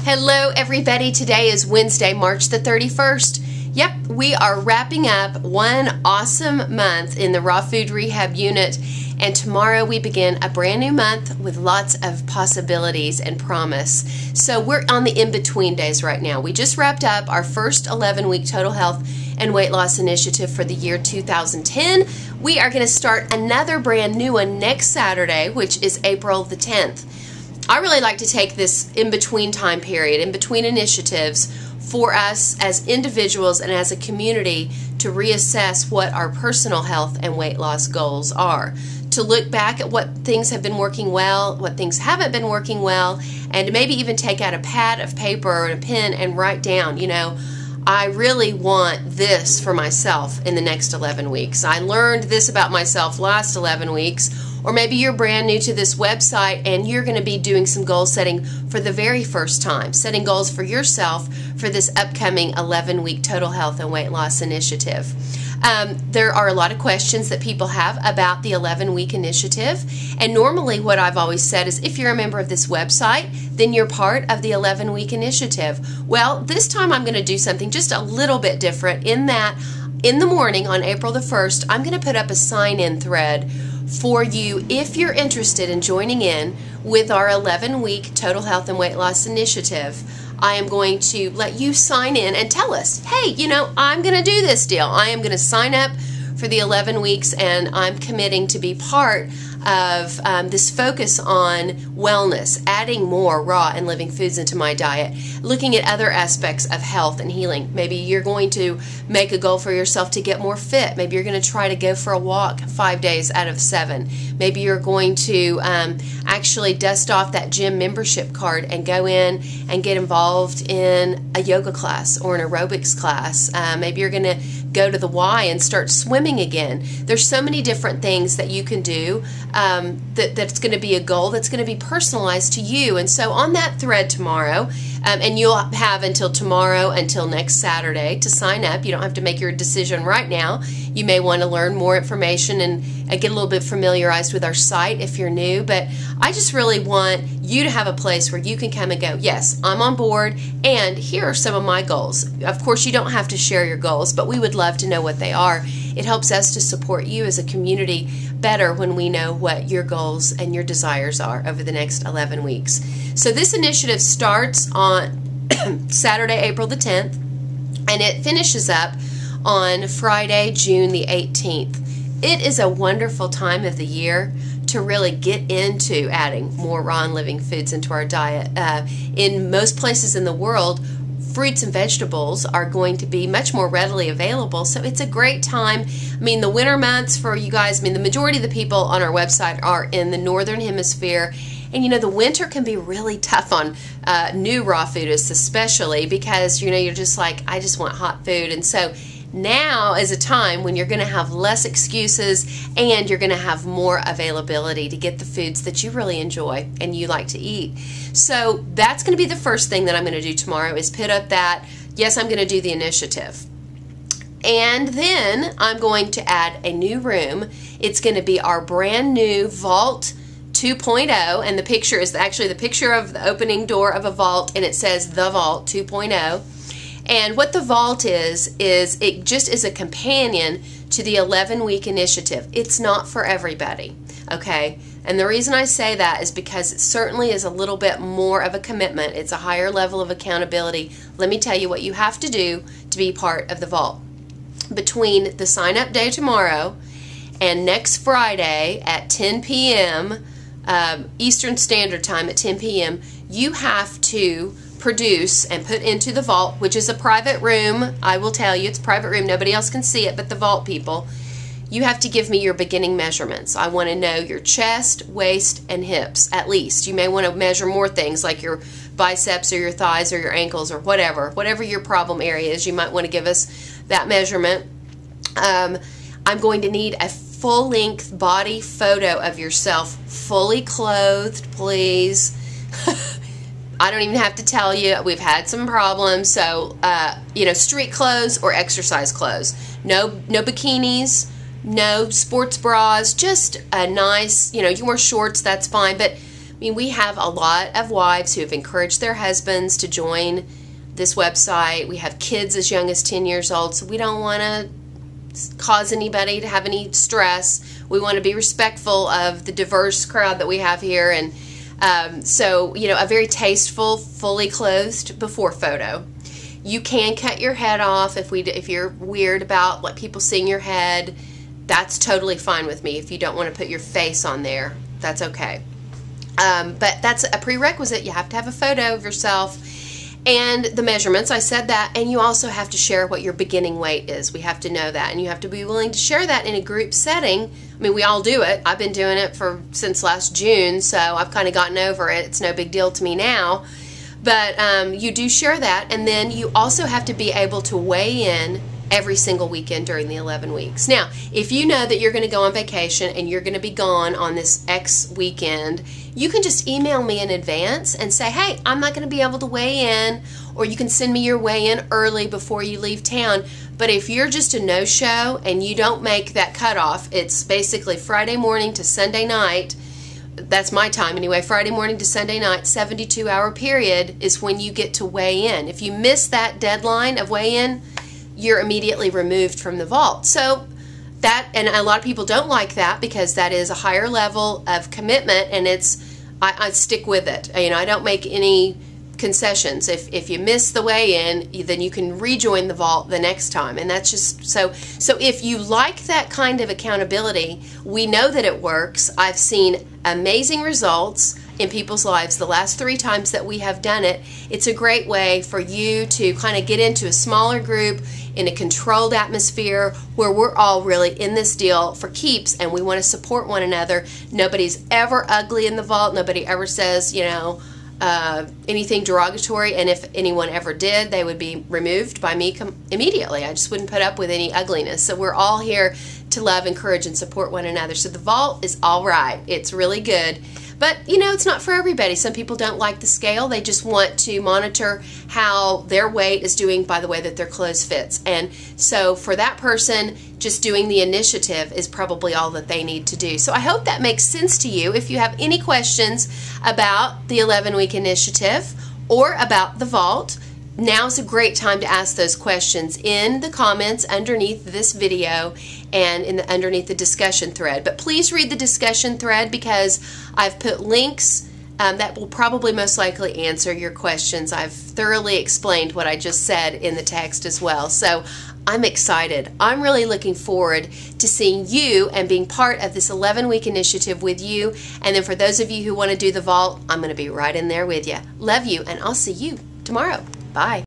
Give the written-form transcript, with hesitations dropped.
Hello everybody, today is Wednesday, March the 31st. Yep, we are wrapping up one awesome month in the raw food rehab unit, and tomorrow we begin a brand new month with lots of possibilities and promise. So we're on the in-between days right now. We just wrapped up our first 11-week total health and weight loss initiative for the year 2010. We are going to start another brand new one next Saturday, which is April the 10th. I really like to take this in-between time period, in-between initiatives, for us as individuals and as a community to reassess what our personal health and weight loss goals are. To look back at what things have been working well, what things haven't been working well, and to maybe even take out a pad of paper or a pen and write down, I really want this for myself in the next 11 weeks. I learned this about myself last 11 weeks. Or maybe you're brand new to this website and you're going to be doing some goal setting for the very first time, setting goals for yourself for this upcoming 11-week total health and weight loss initiative. There are a lot of questions that people have about the 11-week initiative, and normally what I've always said is if you're a member of this website, then you're part of the 11-week initiative. Well, this time I'm going to do something just a little bit different in that in the morning on April the 1st, I'm going to put up a sign-in thread for you if you're interested in joining in with our 11-week total health and weight loss initiative. I am going to let you sign in and tell us, hey, I'm going to do this deal. I am going to sign up for the 11 weeks and I'm committing to be part of this focus on wellness, adding more raw and living foods into my diet, looking at other aspects of health and healing. Maybe you're going to make a goal for yourself to get more fit. Maybe you're going to try to go for a walk 5 days out of 7. Maybe you're going to actually dust off that gym membership card and go in and get involved in a yoga class or an aerobics class. Maybe you're going to go to the Y and start swimming again. There's so many different things that you can do that's going to be a goal that's going to be personalized to you. And so on that thread tomorrow, and you'll have until tomorrow, until next Saturday to sign up. You don't have to make your decision right now. You may want to learn more information and get a little bit familiarized with our site if you're new, but I just really want you to have a place where you can come and go, yes, I'm on board, and here are some of my goals. Of course, you don't have to share your goals, but we would love to know what they are. It helps us to support you as a community better when we know what your goals and your desires are over the next 11 weeks. So this initiative starts on Saturday, April the 10th, and it finishes up on Friday, June the 18th. It is a wonderful time of the year to really get into adding more raw and living foods into our diet. In most places in the world, fruits and vegetables are going to be much more readily available, so it's a great time. The winter months for you guys, the majority of the people on our website are in the northern hemisphere, and the winter can be really tough on new raw foodists, especially because you're just like, I just want hot food. And so now is a time when you're going to have less excuses and you're going to have more availability to get the foods that you really enjoy and you like to eat. So that's going to be the first thing that I'm going to do tomorrow, is put up that, yes, I'm going to do the initiative. And then I'm going to add a new room. It's going to be our brand new Vault 2.0, and the picture is actually the picture of the opening door of a vault, and it says The Vault 2.0. And what the Vault is it just is a companion to the 11-week initiative. It's not for everybody, okay? And the reason I say that is because it certainly is a little bit more of a commitment. It's a higher level of accountability. Let me tell you what you have to do to be part of the Vault. Between the sign-up day tomorrow and next Friday at 10 p.m., Eastern Standard Time at 10 p.m., you have to produce and put into the Vault, which is a private room. I will tell you, it's a private room. Nobody else can see it but the Vault people. You have to give me your beginning measurements. I want to know your chest, waist, and hips, at least. You may want to measure more things like your biceps or your thighs or your ankles or whatever your problem area is. You might want to give us that measurement. I'm going to need a full-length body photo of yourself, fully clothed, please. I don't even have to tell you, we've had some problems, so, street clothes or exercise clothes. No bikinis, no sports bras, just a nice, you wear shorts, that's fine, but I mean, we have a lot of wives who have encouraged their husbands to join this website. We have kids as young as 10 years old, so we don't want to cause anybody to have any stress. We want to be respectful of the diverse crowd that we have here, and so, you know, a very tasteful, fully clothed before photo. You can cut your head off if you're weird about like people seeing your head. That's totally fine with me. If you don't want to put your face on there, that's okay. But that's a prerequisite. You have to have a photo of yourself and the measurements. I said that. And you also have to share what your beginning weight is. We have to know that. And you have to be willing to share that in a group setting. I mean, we all do it. I've been doing it since last June, so I've kind of gotten over it. It's no big deal to me now. But you do share that. And then you also have to be able to weigh in every single weekend during the 11 weeks. Now, if you know that you're going to go on vacation and you're going to be gone on this X weekend, you can just email me in advance and say, hey, I'm not going to be able to weigh in, or you can send me your weigh-in early before you leave town. But if you're just a no-show and you don't make that cutoff, it's basically Friday morning to Sunday night. That's my time anyway. Friday morning to Sunday night, 72-hour period is when you get to weigh in. If you miss that deadline of weigh-in, you're immediately removed from the vault. So that, and a lot of people don't like that because that is a higher level of commitment, and I stick with it. You know, I don't make any concessions. If you miss the weigh-in, then you can rejoin the vault the next time, and that's just so if you like that kind of accountability, we know that it works. I've seen amazing results in people's lives the last 3 times that we have done it. It's a great way for you to kind of get into a smaller group in a controlled atmosphere where we're all really in this deal for keeps, and we want to support one another. Nobody's ever ugly in the vault. Nobody ever says, you know, anything derogatory, and if anyone ever did, they would be removed by me immediately. I just wouldn't put up with any ugliness. So we're all here to love, encourage, and support one another. So the vault is all right. It's really good. But, you know, it's not for everybody. Some people don't like the scale. They just want to monitor how their weight is doing by the way that their clothes fits. And so for that person, just doing the initiative is probably all that they need to do. So I hope that makes sense to you. If you have any questions about the 11-week initiative or about the vault, now's a great time to ask those questions in the comments underneath this video and underneath the discussion thread. But please read the discussion thread because I've put links that will probably most likely answer your questions. I've thoroughly explained what I just said in the text as well. So I'm excited. I'm really looking forward to seeing you and being part of this 11-week initiative with you. And then for those of you who want to do the vault, I'm going to be right in there with you. Love you, and I'll see you tomorrow. Bye.